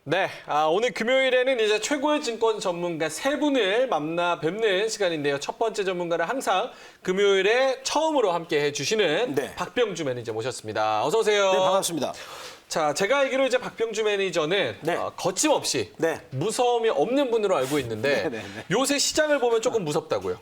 네, 오늘 금요일에는 이제 최고의 증권 전문가 세 분을 만나 뵙는 시간인데요. 첫 번째 전문가를 항상 금요일에 처음으로 함께 해주시는 네. 박병주 매니저 모셨습니다. 어서 오세요. 네, 반갑습니다. 자, 제가 알기로 이제 박병주 매니저는 네. 거침없이 네. 무서움이 없는 분으로 알고 있는데 네, 네, 네. 요새 시장을 보면 조금 무섭다고요.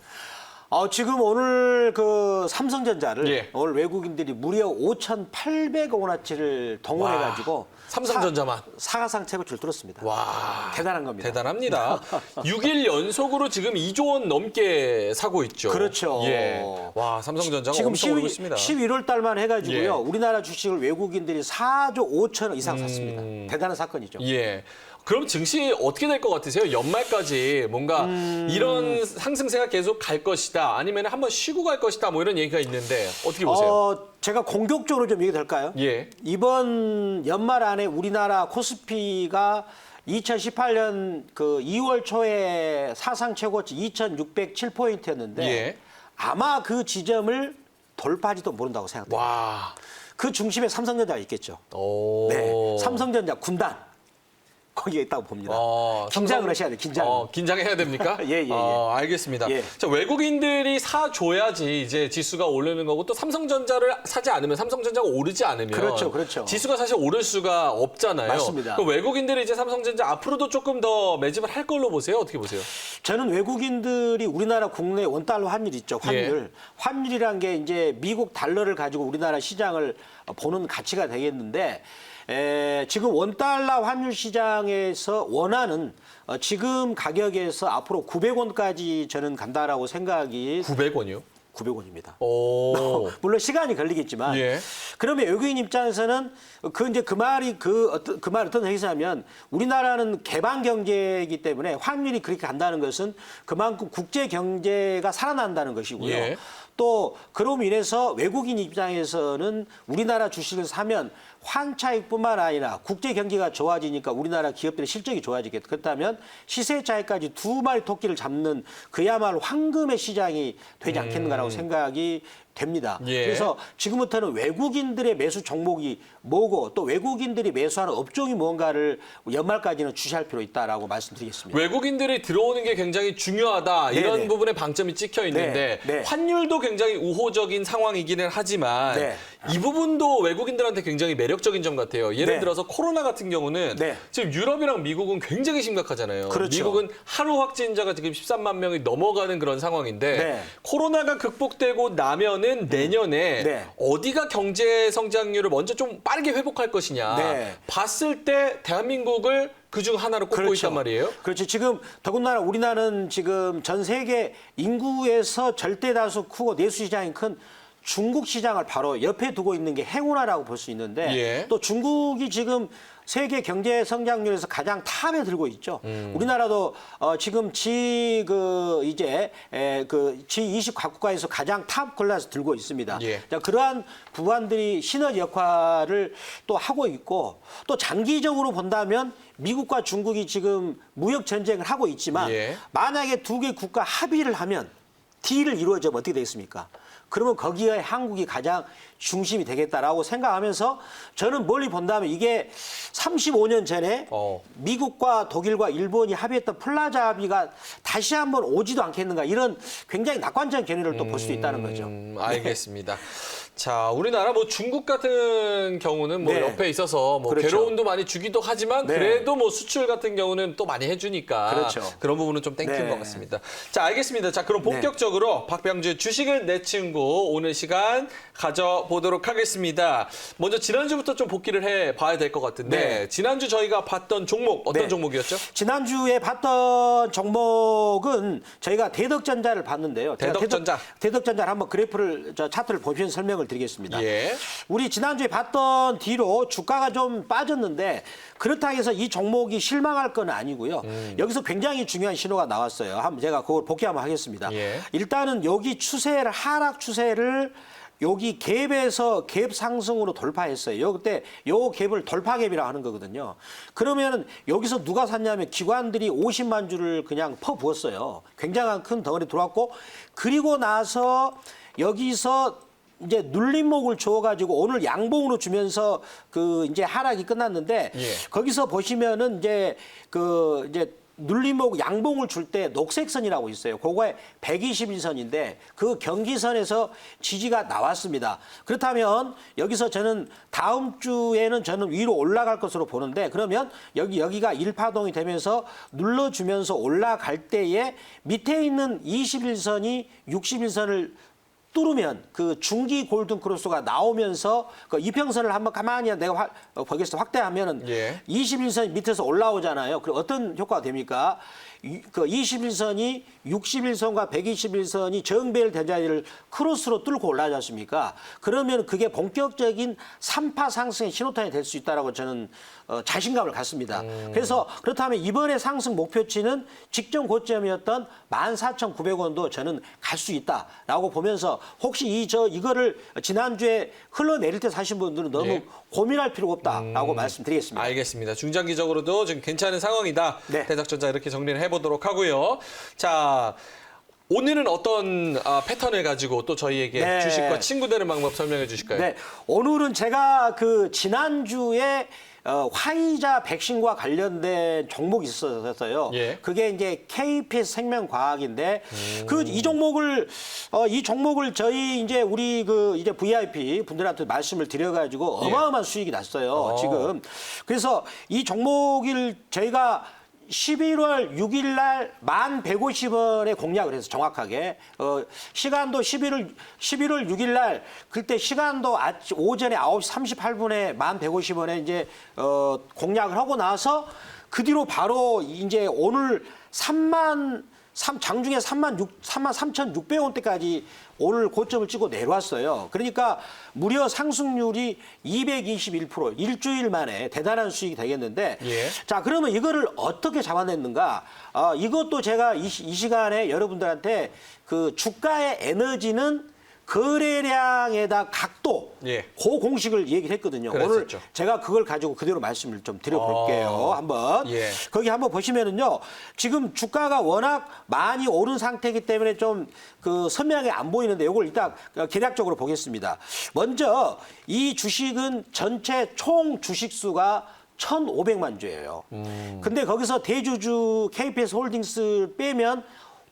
지금 오늘 그 삼성전자를 예. 오늘 외국인들이 무려 5,800억 원어치를 동원해가지고 삼성전자만. 사가상책을 줄들었습니다. 와, 대단한 겁니다. 대단합니다. 6일 연속으로 지금 2조 원 넘게 사고 있죠. 그렇죠. 예. 와, 삼성전자가 지금 엄청 오르고 있습니다. 11월 달만 해가지고요. 예. 우리나라 주식을 외국인들이 4조 5천억 이상 샀습니다. 대단한 사건이죠. 예. 그럼 증시 어떻게 될 것 같으세요? 연말까지 뭔가 이런 상승세가 계속 갈 것이다. 아니면 한번 쉬고 갈 것이다. 뭐 이런 얘기가 있는데 어떻게 보세요? 제가 공격적으로 좀 얘기 될까요? 예. 이번 연말 안에 우리나라 코스피가 2018년 그 2월 초에 사상 최고치 2,607포인트였는데 예. 아마 그 지점을 돌파하지도 모른다고 생각합니다. 와. 그 중심에 삼성전자가 있겠죠. 오. 네, 삼성전자 군단 거기에 있다고 봅니다. 긴장을 하셔야 돼요. 긴장. 긴장해야 됩니까? 예. 알겠습니다. 예. 자, 외국인들이 사줘야지 이제 지수가 오르는 거고 또 삼성전자를 사지 않으면 삼성전자가 오르지 않으면 그렇죠. 지수가 사실 오를 수가 없잖아요. 맞습니다. 그럼 외국인들이 이제 삼성전자 앞으로도 조금 더 매집을 할 걸로 보세요. 어떻게 보세요? 저는 외국인들이 우리나라 국내 원달러 환율 있죠. 환율. 예. 환율이란 게 이제 미국 달러를 가지고 우리나라 시장을 보는 가치가 되겠는데 지금 원달러 환율 시장에서 원하는 지금 가격에서 앞으로 900원까지 저는 간다라고 생각이 900원이요? 900원입니다. 오. 물론 시간이 걸리겠지만 예. 그러면 외국인 입장에서는 그 말이 그 말 어떤 얘기냐면 우리나라는 개방 경제이기 때문에 환율이 그렇게 간다는 것은 그만큼 국제 경제가 살아난다는 것이고요. 예. 또 그로 인해서 외국인 입장에서는 우리나라 주식을 사면 환차익뿐만 아니라 국제 경제가 좋아지니까 우리나라 기업들의 실적이 좋아지겠다. 그렇다면 시세 차익까지 두 마리 토끼를 잡는 그야말로 황금의 시장이 되지 않겠는가라고 생각이 됩니다. 예. 그래서 지금부터는 외국인들의 매수 종목이 뭐고 또 외국인들이 매수하는 업종이 뭔가를 연말까지는 주시할 필요 있다라고 말씀드리겠습니다. 외국인들이 들어오는 게 굉장히 중요하다. 이런 네네. 부분에 방점이 찍혀 있는데 네. 환율도 굉장히 우호적인 상황이기는 하지만 네. 이 부분도 외국인들한테 굉장히 매력적인 점 같아요. 예를 네. 들어서 코로나 같은 경우는 네. 지금 유럽이랑 미국은 굉장히 심각하잖아요. 그렇죠. 미국은 하루 확진자가 지금 13만 명이 넘어가는 그런 상황인데 네. 코로나가 극복되고 나면은 내년에 네. 어디가 경제 성장률을 먼저 좀 빠르게 회복할 것이냐 네. 봤을 때 대한민국을 그중 하나로 꼽고 있단 말이에요. 그렇죠. 지금 더군다나 우리나라는 지금 전 세계 인구에서 절대 다수 크고 내수 시장이 큰 중국 시장을 바로 옆에 두고 있는 게 행운아라고 볼 수 있는데 예. 또 중국이 지금 세계 경제 성장률에서 가장 탑에 들고 있죠. 우리나라도 지금 G20 각국가에서 가장 탑 클래스 들고 있습니다. 예. 자, 그러한 부분들이 시너지 역할을 또 하고 있고 또 장기적으로 본다면 미국과 중국이 지금 무역 전쟁을 하고 있지만 예. 만약에 두 개 국가 합의를 하면 딜을 이루어지면 어떻게 되겠습니까? 그러면 거기에 한국이 가장 중심이 되겠다라고 생각하면서 저는 멀리 본다면 이게 35년 전에 미국과 독일과 일본이 합의했던 플라자 합의가 다시 한번 오지도 않겠는가 이런 굉장히 낙관적인 견해를 또 볼 수 있다는 거죠. 알겠습니다. 자, 우리나라 뭐 중국 같은 경우는 뭐 네. 옆에 있어서 뭐 그렇죠. 괴로움도 많이 주기도 하지만 네. 그래도 뭐 수출 같은 경우는 또 많이 해주니까 그렇죠. 그런 부분은 좀 땡큐인 네. 것 같습니다. 자, 알겠습니다. 자, 그럼 본격적으로 박병주의 주식은 내 친구 오늘 시간 가져보도록 하겠습니다. 먼저 지난주부터 좀 복귀를 해봐야 될 것 같은데 네. 지난주 저희가 봤던 종목 어떤 네. 종목이었죠? 지난주에 봤던 종목은 저희가 대덕전자를 봤는데요. 제가 대덕전자. 대덕전자를 한번 그래프를 차트를 보시면 설명을 드리겠습니다. 예. 우리 지난주에 봤던 뒤로 주가가 좀 빠졌는데 그렇다고 해서 이 종목이 실망할 건 아니고요. 여기서 굉장히 중요한 신호가 나왔어요. 한번 제가 그걸 복귀 한번 하겠습니다. 예. 일단은 여기 추세를 하락 추세를 여기 갭에서 갭 상승으로 돌파했어요. 그때 요 갭을 돌파 갭이라고 하는 거거든요. 그러면 여기서 누가 샀냐면 기관들이 50만 주를 그냥 퍼부었어요. 굉장한 큰 덩어리 들어왔고 그리고 나서 여기서 이제 눌림목을 줘가지고 오늘 양봉으로 주면서 그 이제 하락이 끝났는데 예. 거기서 보시면은 이제 그 이제 눌림목 양봉을 줄 때 녹색선이라고 있어요. 그거에 121선인데 그 경기선에서 지지가 나왔습니다. 그렇다면 여기서 저는 다음 주에는 저는 위로 올라갈 것으로 보는데 그러면 여기가 일파동이 되면서 눌러주면서 올라갈 때에 밑에 있는 21선이 61선을 뚫으면 그 중기 골든 크로스가 나오면서 그 이평선을 한번 가만히 내가 보겠습니다. 확대하면은 예. 21선 밑에서 올라오잖아요. 그럼 어떤 효과가 됩니까? 그 21선이 61선과 121선이 정배열 자리를 크로스로 뚫고 올라가지 않습니까? 그러면 그게 본격적인 3파 상승의 신호탄이 될 수 있다라고 저는 자신감을 갖습니다. 그래서 그렇다면 이번에 상승 목표치는 직전 고점이었던 14,900원도 저는 갈 수 있다라고 보면서 혹시 이거를 지난주에 흘러내릴 때 사신 분들은 너무 예. 고민할 필요가 없다라고 말씀드리겠습니다. 알겠습니다. 중장기적으로도 지금 괜찮은 상황이다. 네. 대작전자 이렇게 정리를 해보도록 하고요. 자, 오늘은 어떤 패턴을 가지고 또 저희에게 네. 주식과 친구되는 방법 설명해 주실까요? 네, 오늘은 제가 그 지난주에 화이자 백신과 관련된 종목이 있었어요. 예. 그게 이제 KPS 생명과학인데 이 종목을 저희 이제 우리 그 이제 VIP 분들한테 말씀을 드려가지고 예. 어마어마한 수익이 났어요. 지금. 그래서 이 종목을 저희가 11월 6일 날 1,150원에 공략을 해서 정확하게 시간도 11월 6일 날 그때 시간도 오전에 9시 38분에 1,150원에 이제 공략을 하고 나서 그 뒤로 바로 이제 오늘 장중에 33,600원대까지 오늘 고점을 찍고 내려왔어요. 그러니까 무려 상승률이 221% 일주일 만에 대단한 수익이 되겠는데 예. 자 그러면 이거를 어떻게 잡아냈는가? 이것도 제가 이 시간에 여러분들한테 그 주가의 에너지는 거래량에다 각도 예. 그 공식을 얘기를 했거든요. 그랬었죠. 오늘 제가 그걸 가지고 그대로 말씀을 좀 드려볼게요. 한번 예. 거기 한번 보시면은요. 지금 주가가 워낙 많이 오른 상태이기 때문에 좀 그 선명하게 안 보이는데 이걸 일단 계략적으로 보겠습니다. 먼저 이 주식은 전체 총 주식 수가 1,500만 주예요. 근데 거기서 대주주 KPS 홀딩스 빼면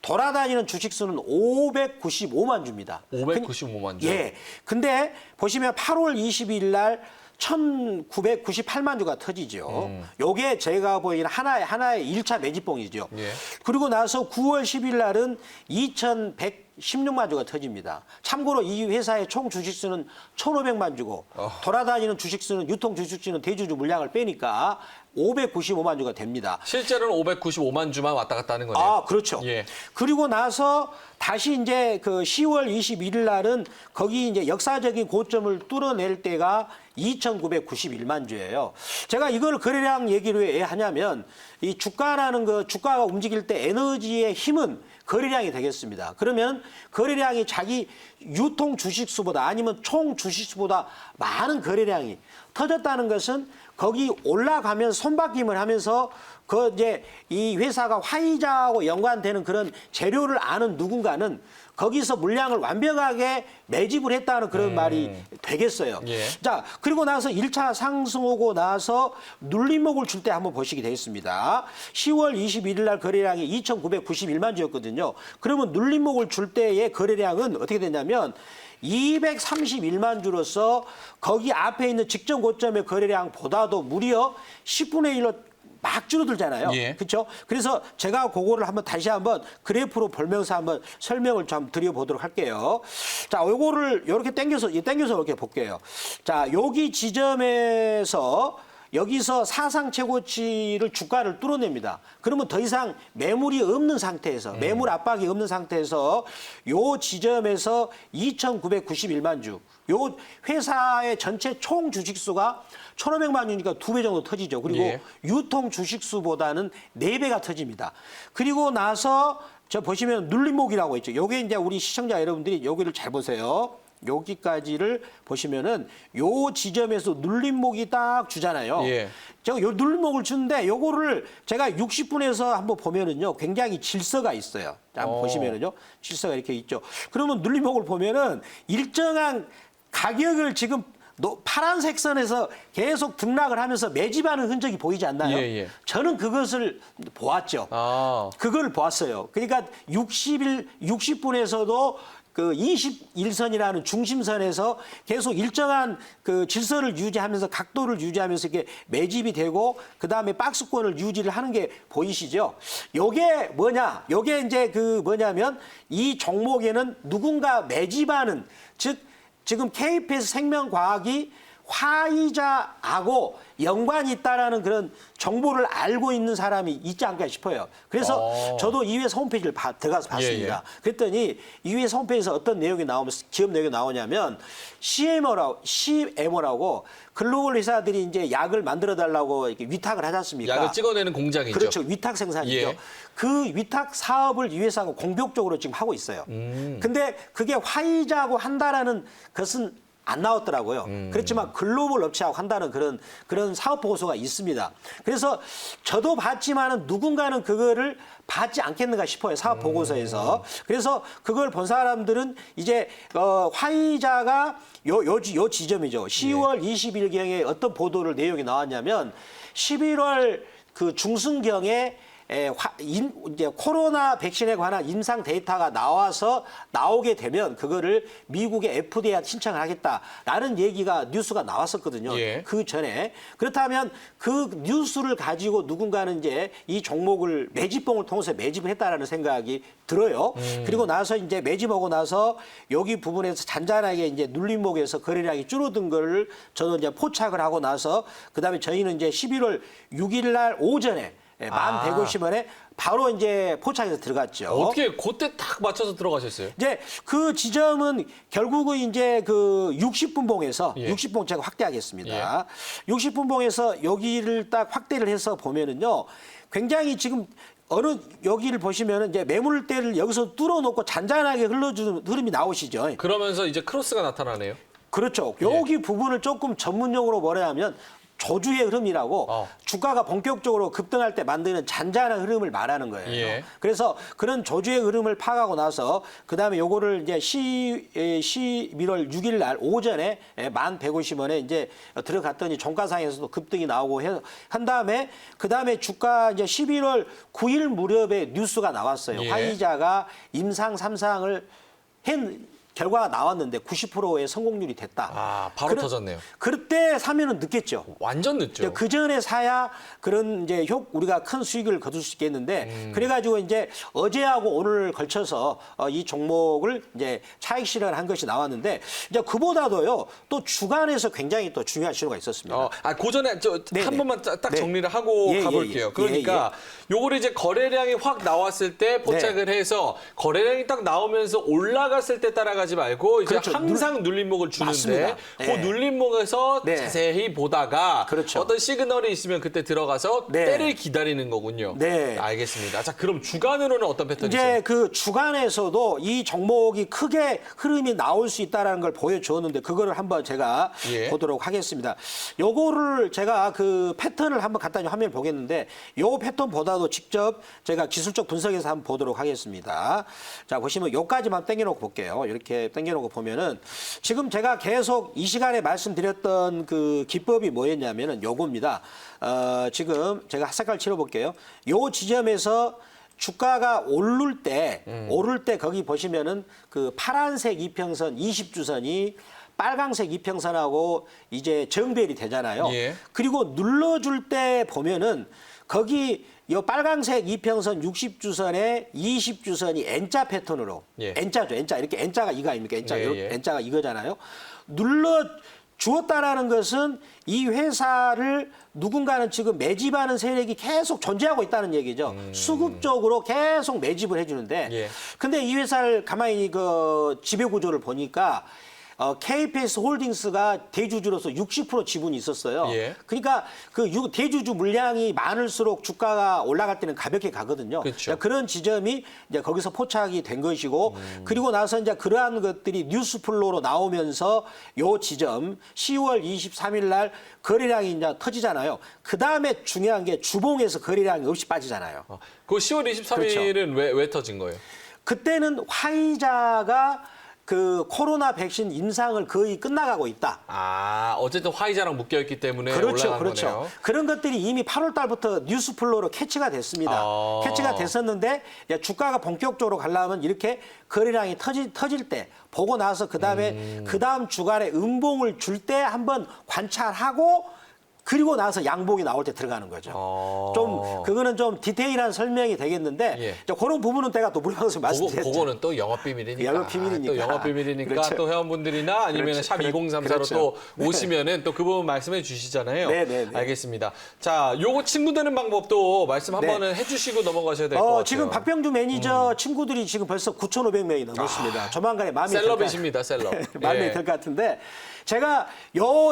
돌아다니는 주식 수는 595만 주입니다. 595만 주. 예. 근데 보시면 8월 22일 날 1,998만 주가 터지죠. 요게 제가 보기에는 하나의 1차 매집봉이죠. 예. 그리고 나서 9월 10일 날은 2,116만 주가 터집니다. 참고로 이 회사의 총 주식수는 1,500만 주고 돌아다니는 주식수는 유통 주식수는 대주주 물량을 빼니까 595만 주가 됩니다. 실제로는 595만 주만 왔다 갔다 하는 거네요. 그렇죠. 예. 그리고 나서 다시 이제 그 10월 21일 날은 거기 이제 역사적인 고점을 뚫어낼 때가 2,991만 주예요. 제가 이걸 거래량 얘기를 왜 하냐면 이 주가가 움직일 때 에너지의 힘은 거래량이 되겠습니다. 그러면 거래량이 자기 유통 주식수보다 아니면 총 주식수보다 많은 거래량이 터졌다는 것은 거기 올라가면 손바뀜을 하면서 그 이제 이 회사가 화이자하고 연관되는 그런 재료를 아는 누군가는 거기서 물량을 완벽하게 매집을 했다는 그런 말이 되겠어요. 예. 자, 그리고 나서 1차 상승 오고 나서 눌림목을 줄 때 한번 보시게 되겠습니다. 10월 21일 날 거래량이 2,991만 주였거든요. 그러면 눌림목을 줄 때의 거래량은 어떻게 되냐면 231만 주로서 거기 앞에 있는 직전 고점의 거래량보다도 무려 10분의 1로 막 줄어들잖아요. 예. 그렇죠? 그래서 제가 그거를 다시 한번 그래프로 보면서 한번 설명을 좀 드려보도록 할게요. 자, 요거를 이렇게 당겨서 이렇게 볼게요. 자, 여기 지점에서 여기서 사상 최고치를 주가를 뚫어냅니다. 그러면 더 이상 매물이 없는 상태에서 매물 압박이 없는 상태에서 요 지점에서 2,991만 주. 요 회사의 전체 총 주식수가 1,500만 주니까 2배 정도 터지죠. 그리고 예. 유통 주식수보다는 4배가 터집니다. 그리고 나서 저 보시면 눌림목이라고 있죠. 요게 이제 우리 시청자 여러분들이 여기를 잘 보세요. 여기까지를 보시면은 요 지점에서 눌림목이 딱 주잖아요. 예. 제가 요 눌림목을 주는데 요거를 제가 60분에서 한번 보면은요 굉장히 질서가 있어요. 자, 한번 보시면은요 질서가 이렇게 있죠. 그러면 눌림목을 보면은 일정한 가격을 지금 파란색 선에서 계속 등락을 하면서 매집하는 흔적이 보이지 않나요? 예, 예. 저는 그것을 보았죠. 아. 그걸 보았어요. 그러니까 60분에서도 그 21선이라는 중심선에서 계속 일정한 그 질서를 유지하면서 각도를 유지하면서 이렇게 매집이 되고 그다음에 박스권을 유지를 하는 게 보이시죠? 요게 뭐냐? 요게 이제 그 뭐냐면 이 종목에는 누군가 매집하는 즉 지금 KPS 생명과학이 화이자하고 연관이 있다라는 그런 정보를 알고 있는 사람이 있지 않을까 싶어요. 그래서 저도 이회사 홈페이지를 들어가서 봤습니다. 예. 그랬더니 이회사 홈페이지에서 어떤 내용이 나오면서 기업 내용이 나오냐면 CMO라고 글로벌 회사들이 이제 약을 만들어 달라고 이렇게 위탁을 하지 않습니까? 약을 찍어내는 공장이죠. 그렇죠. 위탁 생산이죠. 예. 그 위탁 사업을 이 회사가 공격적으로 지금 하고 있어요. 근데 그게 화이자하고 한다라는 것은 안 나왔더라고요. 그렇지만 글로벌 업체하고 한다는 그런 사업 보고서가 있습니다. 그래서 저도 봤지만은 누군가는 그거를 받지 않겠는가 싶어요. 사업 보고서에서. 그래서 그걸 본 사람들은 이제 화이자가 요 지점이죠. 10월 20일경에 어떤 보도를 내용이 나왔냐면 11월 그 중순경에 이제 코로나 백신에 관한 임상 데이터가 나오게 되면 그거를 미국의 FDA한테 신청을 하겠다라는 얘기가 뉴스가 나왔었거든요. 예. 그 전에. 그렇다면 그 뉴스를 가지고 누군가는 이제 이 종목을 매집봉을 통해서 매집을 했다라는 생각이 들어요. 그리고 나서 이제 매집하고 나서 여기 부분에서 잔잔하게 이제 눌림목에서 거래량이 줄어든 거를 저는 이제 포착을 하고 나서 그다음에 저희는 이제 11월 6일 날 오전에 1150원에 바로 이제 포착해서 들어갔죠. 어떻게 그때 딱 맞춰서 들어가셨어요? 이제 그 지점은 결국은 이제 그 60분봉에서 예. 60분 제가 확대하겠습니다. 60분봉에서 여기를 딱 확대를 해서 보면은요. 굉장히 지금 여기를 보시면은 이제 매물대를 여기서 뚫어놓고 잔잔하게 흘러주는 흐름이 나오시죠. 그러면서 이제 크로스가 나타나네요. 그렇죠. 여기 부분을 조금 전문용어로 뭐라 하면 조주의 흐름이라고 주가가 본격적으로 급등할 때 만드는 잔잔한 흐름을 말하는 거예요. 예. 그래서 그런 조주의 흐름을 파악하고 나서 그다음에 요거를 이제 11월 6일 날 오전에 1150원에 이제 들어갔더니 종가상에서도 급등이 나오고 한 다음에 그다음에 주가 이제 11월 9일 무렵에 뉴스가 나왔어요. 예. 화이자가 임상 3상을 결과가 나왔는데 90%의 성공률이 됐다. 아, 바로 터졌네요. 그때 사면은 늦겠죠. 완전 늦죠. 그 전에 사야 그런 이제 우리가 큰 수익을 거둘 수 있겠는데 그래가지고 이제 어제하고 오늘 걸쳐서 이 종목을 이제 차익 실현을 한 것이 나왔는데 이제 그보다도요 또 주간에서 굉장히 또 중요한 신호가 있었습니다. 그 전에 한 번만 딱 정리를 하고 예, 가볼게요. 예, 그러니까 요거를 이제 거래량이 확 나왔을 때 포착을 해서 거래량이 딱 나오면서 올라갔을 때 따라가지 말고 이제 그렇죠. 항상 눌림목을 주는데 맞습니다. 그 네. 눌림목에서 네. 자세히 보다가 그렇죠. 어떤 시그널이 있으면 그때 들어가서 네. 때를 기다리는 거군요. 네. 알겠습니다. 자, 그럼 주간으로는 어떤 패턴이 있어요? 이제 그 주간에서도 이 종목이 크게 흐름이 나올 수 있다는 걸 보여주었는데 그거를 한번 제가 예. 보도록 하겠습니다. 요거를 제가 그 패턴을 한번 간단히 화면을 보겠는데 요 패턴보다도 직접 제가 기술적 분석해서 한번 보도록 하겠습니다. 자, 보시면 요까지만 당겨놓고 볼게요. 이렇게 당겨놓고 보면은 지금 제가 계속 이 시간에 말씀드렸던 그 기법이 뭐였냐면은 요겁니다. 지금 제가 색깔 칠해볼게요. 요 지점에서 주가가 오를 때 거기 보시면은 그 파란색 이평선 20주선이 빨강색 이평선하고 이제 정배열이 되잖아요. 예. 그리고 눌러줄 때 보면은 거기 이 빨강색 이평선 60주선에 20주선이 N자 패턴으로 예. N자죠. N자. 이렇게 N자가 이거 아닙니까? N자. 예, 예. N자가 이거잖아요. 눌러 주었다라는 것은 이 회사를 누군가는 지금 매집하는 세력이 계속 존재하고 있다는 얘기죠. 수급적으로 계속 매집을 해주는데 예. 근데 이 회사를 가만히 그 지배 구조를 보니까 KPS 홀딩스가 대주주로서 60% 지분이 있었어요. 예. 그러니까 그 대주주 물량이 많을수록 주가가 올라갈 때는 가볍게 가거든요. 그렇죠. 그런 지점이 이제 거기서 포착이 된 것이고 그리고 나서 이제 그러한 것들이 뉴스 플로우로 나오면서 요 지점 10월 23일 날 거래량이 이제 터지잖아요. 그 다음에 중요한 게 주봉에서 거래량이 없이 빠지잖아요. 그 10월 23일은 왜 터진 거예요? 그때는 화이자가 그 코로나 백신 임상을 거의 끝나가고 있다. 어쨌든 화이자랑 묶여있기 때문에 그렇죠, 올라간 그렇죠. 거네요. 그런 것들이 이미 8월 달부터 뉴스 플로우로 캐치가 됐습니다. 캐치가 됐었는데 이제 주가가 본격적으로 가려면 이렇게 거래량이 터질 때 보고 나서 그다음에 그다음 주간에 음봉을 줄 때 한번 관찰하고 그리고 나서 양봉이 나올 때 들어가는 거죠. 좀 그거는 좀 디테일한 설명이 되겠는데 예. 이제 그런 부분은 때가 또 물방송 말씀드렸죠. 그거는 또 영업비밀이니까. 영업비밀이니까. 또 영업비밀이니까 그렇죠. 또 회원분들이나 아니면 그렇죠. 샵 2034로 그렇죠. 또 오시면은 또 그 부분 말씀해 주시잖아요. 네. 알겠습니다. 자, 요거 친구 되는 방법도 말씀 한번은 해주시고 넘어가셔야 될 것 같아요. 지금 박병주 매니저 친구들이 지금 벌써 9,500명이 넘었습니다. 조만간에 마음이 셀럽이십니다, 셀럽. 마음이 예. 들 것 같은데 제가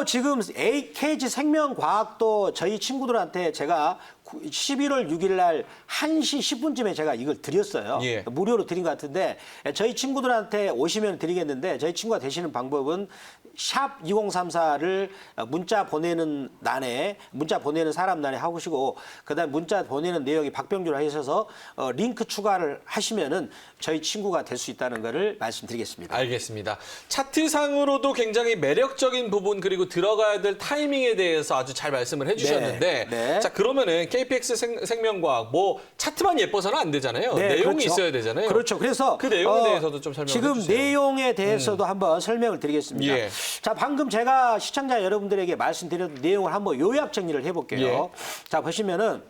지금 KG 생명과학도 저희 친구들한테 제가 11월 6일 날 1시 10분쯤에 제가 이걸 드렸어요. 예. 무료로 드린 것 같은데 저희 친구들한테 오시면 드리겠는데 저희 친구가 되시는 방법은 샵 2034를 문자 보내는 난에 문자 보내는 사람 난에 하시고 그다음 문자 보내는 내용이 박병주로 하셔서 링크 추가를 하시면은 저희 친구가 될 수 있다는 것을 말씀드리겠습니다. 알겠습니다. 차트상으로도 굉장히 매력적인 부분 그리고 들어가야 될 타이밍에 대해서 아주 잘 말씀을 해주셨는데 네. 자 그러면은 KPX 생명과학 뭐 차트만 예뻐서는 안 되잖아요. 네, 내용이 그렇죠. 있어야 되잖아요. 그렇죠. 그래서 그 내용에 대해서도 좀 설명해 지금 주세요. 내용에 대해서도 한번 설명을 드리겠습니다. 예. 자, 방금 제가 시청자 여러분들에게 말씀드렸던 내용을 한번 요약 정리를 해볼게요. 예. 자, 보시면은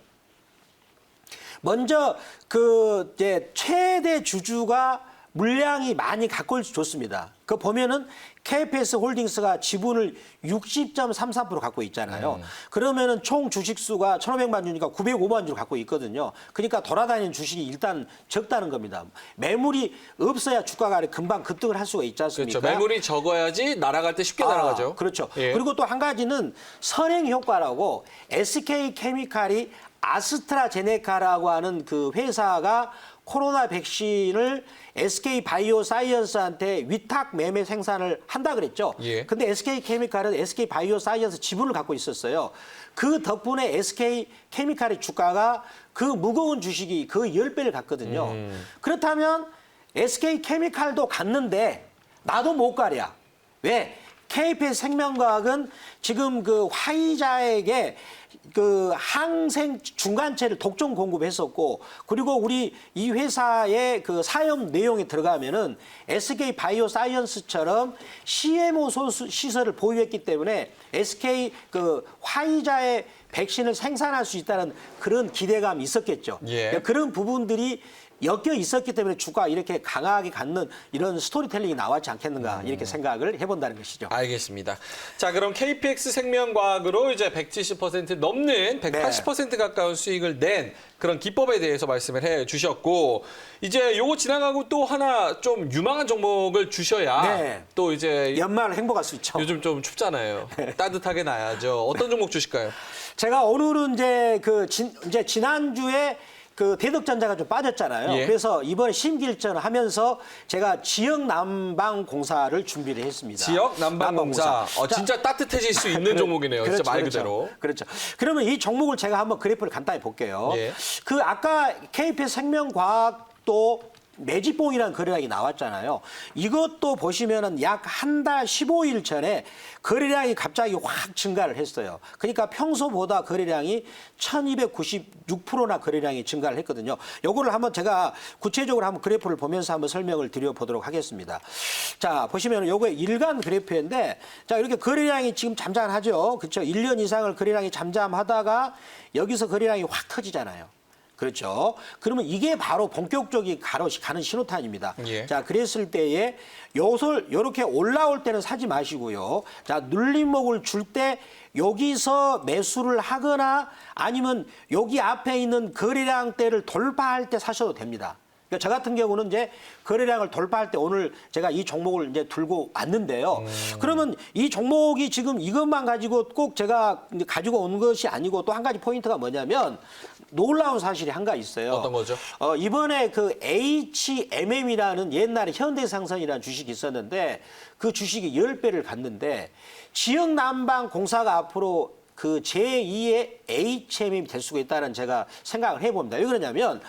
먼저 그 이제 최대 주주가 물량이 많이 갖고 좋습니다. 그 보면은 KPS 홀딩스가 지분을 60.33% 갖고 있잖아요. 그러면은 총 주식 수가 1,500만 주니까 905만 주를 갖고 있거든요. 그러니까 돌아다니는 주식이 일단 적다는 겁니다. 매물이 없어야 주가가 금방 급등을 할 수가 있지 않습니까? 그렇죠. 매물이 적어야지 날아갈 때 쉽게 날아가죠. 그렇죠. 예. 그리고 또 한 가지는 선행 효과라고 SK 케미칼이 아스트라제네카라고 하는 그 회사가 코로나 백신을 SK 바이오 사이언스한테 위탁 매매 생산을 한다 그랬죠. 예. 근데 SK 케미칼은 SK 바이오 사이언스 지분을 갖고 있었어요. 그 덕분에 SK 케미칼의 주가가 그 무거운 주식이 거의 10배를 갔거든요. 그렇다면 SK 케미칼도 갔는데 나도 못 가랴. 왜? KPS 생명과학은 지금 그 화이자에게 그 항생 중간체를 독점 공급했었고 그리고 우리 이 회사의 그 사업 내용에 들어가면은 SK 바이오 사이언스처럼 CMO 시설을 보유했기 때문에 SK 그 화이자의 백신을 생산할 수 있다는 그런 기대감이 있었겠죠. 예. 그런 부분들이 엮여 있었기 때문에 주가 이렇게 강하게 갖는 이런 스토리텔링이 나왔지 않겠는가 이렇게 생각을 해본다는 것이죠. 알겠습니다. 자, 그럼 KPX 생명과학으로 이제 170% 넘는 180% 가까운 수익을 낸 그런 기법에 대해서 말씀을 해 주셨고 이제 요거 지나가고 또 하나 좀 유망한 종목을 주셔야 네. 또 이제 연말 행복할 수 있죠. 요즘 좀 춥잖아요. 따뜻하게 나야죠. 어떤 종목 주실까요? 제가 오늘은 이제 이제 지난주에 그 대덕전자가 좀 빠졌잖아요. 예. 그래서 이번에 심기일전을 하면서 제가 지역난방공사를 준비를 했습니다. 지역 난방공사. 진짜 따뜻해질 수 있는 종목이네요. 진짜 말 그대로. 그렇죠. 그러면 이 종목을 제가 한번 그래프를 간단히 볼게요. 예. 그 아까 KPS 생명과학도 매집봉이라는 거래량이 나왔잖아요. 이것도 보시면은 약 한 달 15일 전에 거래량이 갑자기 확 증가를 했어요. 그러니까 평소보다 거래량이 1296%나 거래량이 증가를 했거든요. 요거를 한번 제가 구체적으로 한번 그래프를 보면서 한번 설명을 드려보도록 하겠습니다. 자, 보시면 요거 일간 그래프인데 자, 이렇게 거래량이 지금 잠잠하죠. 그렇죠. 1년 이상을 거래량이 잠잠하다가 여기서 거래량이 확 터지잖아요. 그렇죠. 그러면 이게 바로 본격적인 가는 신호탄입니다. 예. 자, 그랬을 때에 요렇게 올라올 때는 사지 마시고요. 자, 눌림목을 줄 때 여기서 매수를 하거나 아니면 여기 앞에 있는 거래량대를 돌파할 때 사셔도 됩니다. 그러니까 저 같은 경우는 이제 거래량을 돌파할 때 오늘 제가 이 종목을 이제 들고 왔는데요. 그러면 이 종목이 지금 이것만 가지고 꼭 제가 이제 가지고 온 것이 아니고 또 한 가지 포인트가 뭐냐면 놀라운 사실이 한 가지 있어요. 어떤 거죠? 이번에 그 HMM이라는 옛날에 현대상선이라는 주식이 있었는데 그 주식이 10배를 갔는데 지역난방공사가 앞으로 그 제2의 HMM이 될 수가 있다는 제가 생각을 해봅니다. 왜 그러냐면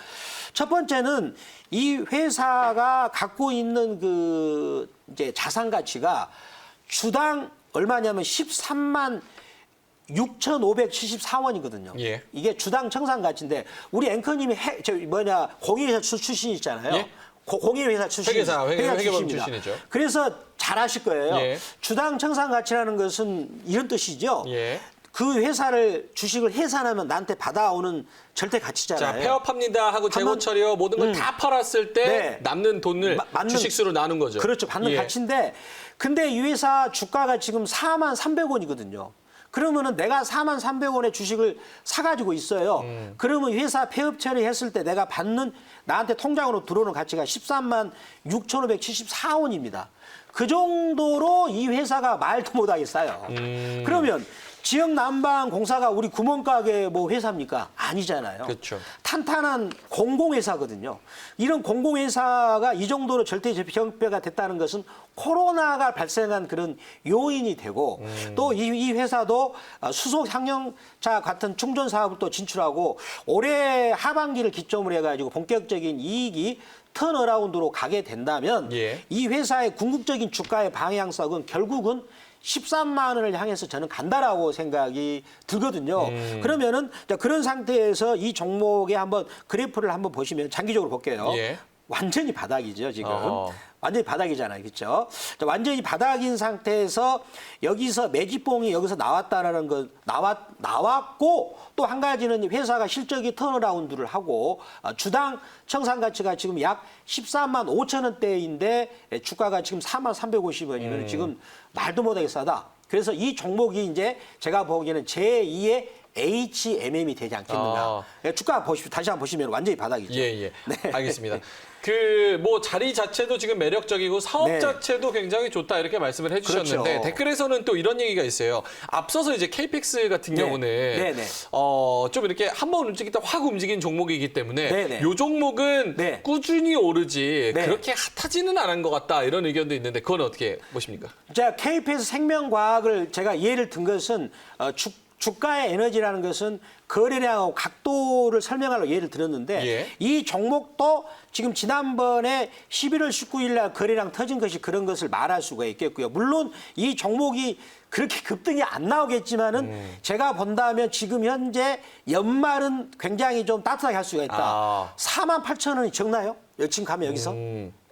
첫 번째는 이 회사가 갖고 있는 그 이제 자산 가치가 주당 얼마냐면 13만 6,574원이거든요. 예. 이게 주당 청산 가치인데 우리 앵커님이 공인회사 출신이잖아요. 예. 공인회사 출신, 회계범 출신입니다. 출신이죠. 그래서 잘 아실 거예요. 예. 주당 청산 가치라는 것은 이런 뜻이죠. 예. 그 회사를 주식을 해산하면 나한테 받아오는 절대 가치잖아요. 자, 폐업합니다 하고 재고 처리요 모든 걸 다 팔았을 때 네. 남는 돈을 주식수로 나눈 거죠. 그렇죠. 받는 예. 가치인데 근데 이 회사 주가가 지금 4만 300원이거든요. 그러면은 내가 4만 300원의 주식을 사가지고 있어요. 그러면 회사 폐업 처리했을 때 내가 받는 나한테 통장으로 들어오는 가치가 13만 6,574원입니다. 그 정도로 이 회사가 말도 못하게 싸요. 그러면 지역난방공사가 우리 구멍가게 뭐 회사입니까? 아니잖아요. 그렇죠. 탄탄한 공공회사거든요. 이런 공공회사가 이 정도로 절대적폐가 됐다는 것은 코로나가 발생한 그런 요인이 되고 또 이 회사도 수소 상용차 같은 충전 사업을 또 진출하고 올해 하반기를 기점으로 해가지고 본격적인 이익이 턴어라운드로 가게 된다면 예. 이 회사의 궁극적인 주가의 방향성은 결국은 13만 원을 향해서 저는 간다라고 생각이 들거든요. 그러면은 그런 상태에서 이 종목의 한번 그래프를 한번 보시면 장기적으로 볼게요. 예. 완전히 바닥이죠, 지금. 어허. 완전히 바닥이잖아요. 그렇죠? 완전히 바닥인 상태에서 여기서 매집봉이 여기서 나왔다라는 건 나왔고 또 한 가지는 회사가 실적이 턴어라운드를 하고 주당 청산 가치가 지금 약 13만 5천 원대인데 주가가 지금 4만 350원이면 지금 말도 못하게 싸다. 그래서 이 종목이 이제 제가 보기에는 제2의 HMM이 되지 않겠는가. 주가 보십시오. 다시 한번 보시면 완전히 바닥이죠. 예. 네. 알겠습니다. 그 뭐 자리 자체도 지금 매력적이고 사업 네. 자체도 굉장히 좋다 이렇게 말씀을 해주셨는데 그렇죠. 댓글에서는 또 이런 얘기가 있어요. 앞서서 이제 KPX 같은 네. 경우는 네네. 좀 이렇게 한번 움직이다 확 움직인 종목이기 때문에 네네. 요 종목은 네. 꾸준히 오르지 네. 그렇게 핫하지는 않은 것 같다 이런 의견도 있는데 그건 어떻게 보십니까? 자, KPS 생명과학을 제가 예를 든 것은 주가의 에너지라는 것은 거래량하고 각도를 설명하려고 예를 들었는데 예. 이 종목도 지금 지난번에 11월 19일 날 거래량 터진 것이 그런 것을 말할 수가 있겠고요. 물론 이 종목이 그렇게 급등이 안 나오겠지만은 제가 본다면 지금 현재 연말은 굉장히 좀 따뜻하게 할 수가 있다. 4만 8천 원이 적나요? 지금 가면 여기서?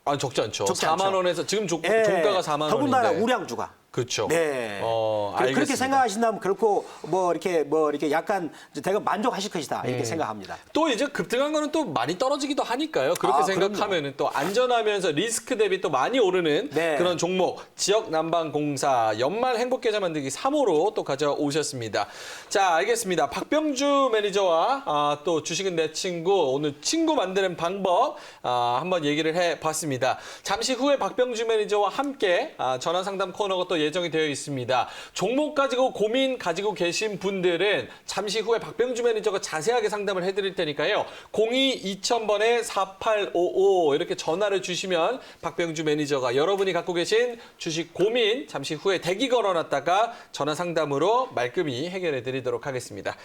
아 적지 않죠. 적지 4만 않죠. 원에서 지금 예. 종가가 4만 원인데. 더군다나 우량주가. 그렇죠. 네. 알겠습니다. 그렇게 생각하신다면 결코 뭐 이렇게 약간 대강 만족하실 것이다 이렇게 생각합니다. 또 이제 급등한 거는 또 많이 떨어지기도 하니까요. 그렇게 생각하면은 또 안전하면서 리스크 대비 또 많이 오르는 네. 그런 종목 지역난방공사 연말 행복계좌 만들기 3호로 또 가져오셨습니다. 자, 알겠습니다. 박병주 매니저와 또 주식은 내 친구 오늘 친구 만드는 방법 한번 얘기를 해봤습니다. 잠시 후에 박병주 매니저와 함께 전화 상담 코너가 또 예정이 되어 있습니다. 종목 가지고 고민 가지고 계신 분들은 잠시 후에 박병주 매니저가 자세하게 상담을 해드릴 테니까요. 02-2000번에 4855 이렇게 전화를 주시면 박병주 매니저가 여러분이 갖고 계신 주식 고민 잠시 후에 대기 걸어놨다가 전화 상담으로 말끔히 해결해 드리도록 하겠습니다.